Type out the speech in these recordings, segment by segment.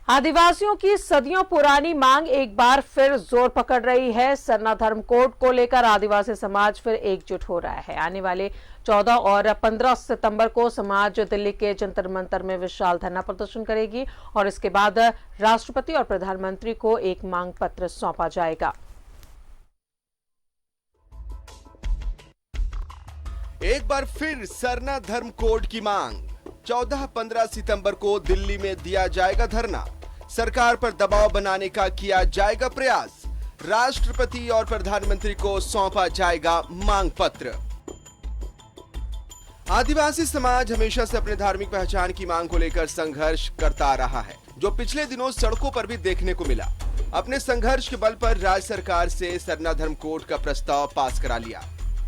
आदिवासियों की सदियों पुरानी मांग एक बार फिर जोर पकड़ रही है। सरना धर्म कोड को लेकर आदिवासी समाज फिर एकजुट हो रहा है। आने वाले 14 और 15 सितंबर को समाज दिल्ली के जंतर मंतर में विशाल धरना प्रदर्शन करेगी और इसके बाद राष्ट्रपति और प्रधानमंत्री को एक मांग पत्र सौंपा जाएगा। एक बार फिर सरना धर्म कोड की मांग। 14-15 सितंबर को दिल्ली में दिया जाएगा धरना। सरकार पर दबाव बनाने का किया जाएगा प्रयास। राष्ट्रपति और प्रधानमंत्री को सौंपा जाएगा मांग पत्र। आदिवासी समाज हमेशा से अपने धार्मिक पहचान की मांग को लेकर संघर्ष करता रहा है, जो पिछले दिनों सड़कों पर भी देखने को मिला। अपने संघर्ष के बल पर राज्य सरकार से सरना धर्म कोड का प्रस्ताव पास करा लिया,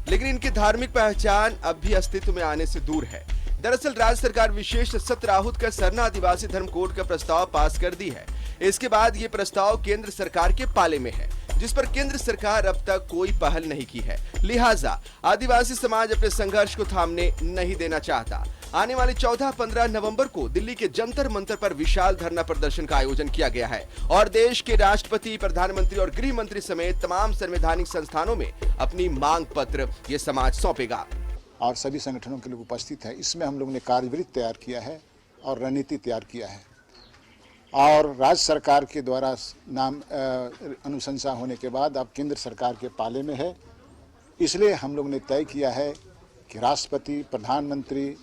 लेकिन इनकी धार्मिक पहचान अब भी अस्तित्व में आने से दूर है। दरअसल राज्य सरकार विशेष सत्र आहूत कर सरना आदिवासी धर्म कोड का प्रस्ताव पास कर दी है। इसके बाद ये प्रस्ताव केंद्र सरकार के पाले में है, जिस पर केंद्र सरकार अब तक कोई पहल नहीं की है। लिहाजा आदिवासी समाज अपने संघर्ष को थामने नहीं देना चाहता। आने वाले 14-15 नवंबर को दिल्ली के जंतर मंतर पर विशाल धरना प्रदर्शन का आयोजन किया गया है और देश के राष्ट्रपति, प्रधानमंत्री और गृह मंत्री समेत तमाम संवैधानिक संस्थानों में अपनी मांग पत्र ये समाज सौंपेगा। और सभी संगठनों के लोग उपस्थित हैं। इसमें हम लोग ने कार्यवृत्त तैयार किया है और रणनीति तैयार किया है और राज्य सरकार के द्वारा नाम अनुशंसा होने के बाद अब केंद्र सरकार के पाले में है। इसलिए हम लोग ने तय किया है कि राष्ट्रपति, प्रधानमंत्री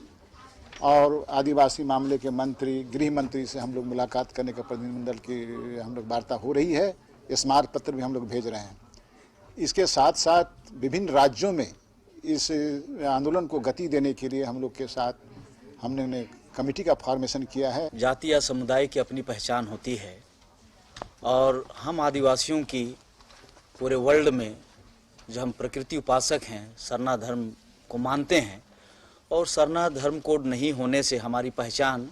और आदिवासी मामले के मंत्री, गृह मंत्री से हम लोग मुलाकात करने का प्रतिनिधिमंडल की हम लोग वार्ता हो रही है। स्मारक पत्र भी हम लोग भेज रहे हैं। इसके साथ साथ विभिन्न राज्यों में इस आंदोलन को गति देने के लिए हम लोग के साथ हमने कमेटी का फॉर्मेशन किया है। जाति या समुदाय की अपनी पहचान होती है और हम आदिवासियों की पूरे वर्ल्ड में जो हम प्रकृति उपासक हैं, सरना धर्म को मानते हैं और सरना धर्म कोड नहीं होने से हमारी पहचान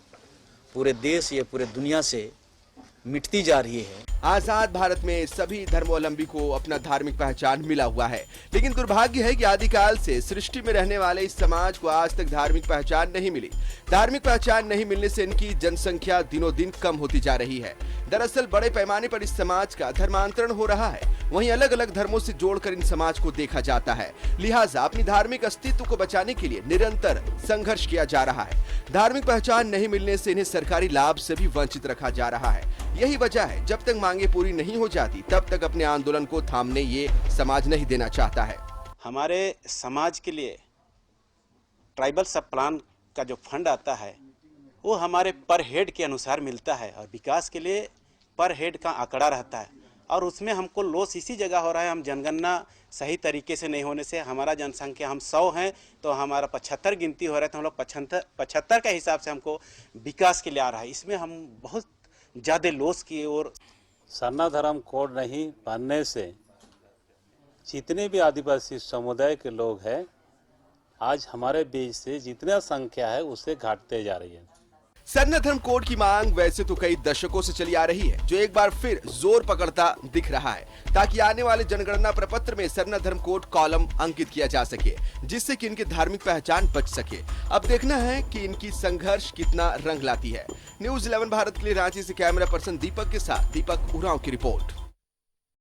पूरे देश या पूरे दुनिया से मिटती जा रही है। आजाद भारत में सभी धर्मावलंबी को अपना धार्मिक पहचान मिला हुआ है, लेकिन दुर्भाग्य है कि आदिकाल से सृष्टि में रहने वाले इस समाज को आज तक धार्मिक पहचान नहीं मिली। धार्मिक पहचान नहीं मिलने से इनकी जनसंख्या दिनों दिन कम होती जा रही है। दरअसल बड़े पैमाने पर इस समाज का धर्मांतरण हो रहा है। वहीं अलग अलग धर्मों से जोड़कर इन समाज को देखा जाता है। लिहाजा अपनी धार्मिक अस्तित्व को बचाने के लिए निरंतर संघर्ष किया जा रहा है। धार्मिक पहचान नहीं मिलने से इन्हें सरकारी लाभ से भी वंचित रखा जा रहा है। यही वजह है जब तक मांगे पूरी नहीं हो जाती तब तक अपने आंदोलन को थामने ये समाज नहीं देना चाहता है। हमारे समाज के लिए ट्राइबल सब प्लान का जो फंड आता है वो हमारे पर हेड के अनुसार मिलता है और विकास के लिए पर हेड का आंकड़ा रहता है और उसमें हमको लॉस इसी जगह हो रहा है। हम जनगणना सही तरीके से नहीं होने से हमारा जनसंख्या हम 100 हैं तो हमारा 75 गिनती हो रहा है, तो हम लोग 75 के हिसाब से हमको विकास के लिए आ रहा है। इसमें हम बहुत ज़्यादा लॉस किए। और सरना धर्म कोड नहीं बनने से जितने भी आदिवासी समुदाय के लोग हैं आज हमारे बीच से जितना संख्या है उससे घटते जा रही है। सरना धर्म कोड की मांग वैसे तो कई दशकों से चली आ रही है, जो एक बार फिर जोर पकड़ता दिख रहा है, ताकि आने वाले जनगणना प्रपत्र में सरना धर्म कोड कॉलम अंकित किया जा सके, जिससे कि इनकी धार्मिक पहचान बच सके। अब देखना है कि इनकी संघर्ष कितना रंग लाती है। न्यूज़ 11 भारत के लिए रांची से कैमरा पर्सन दीपक के साथ दीपक उरांव की रिपोर्ट।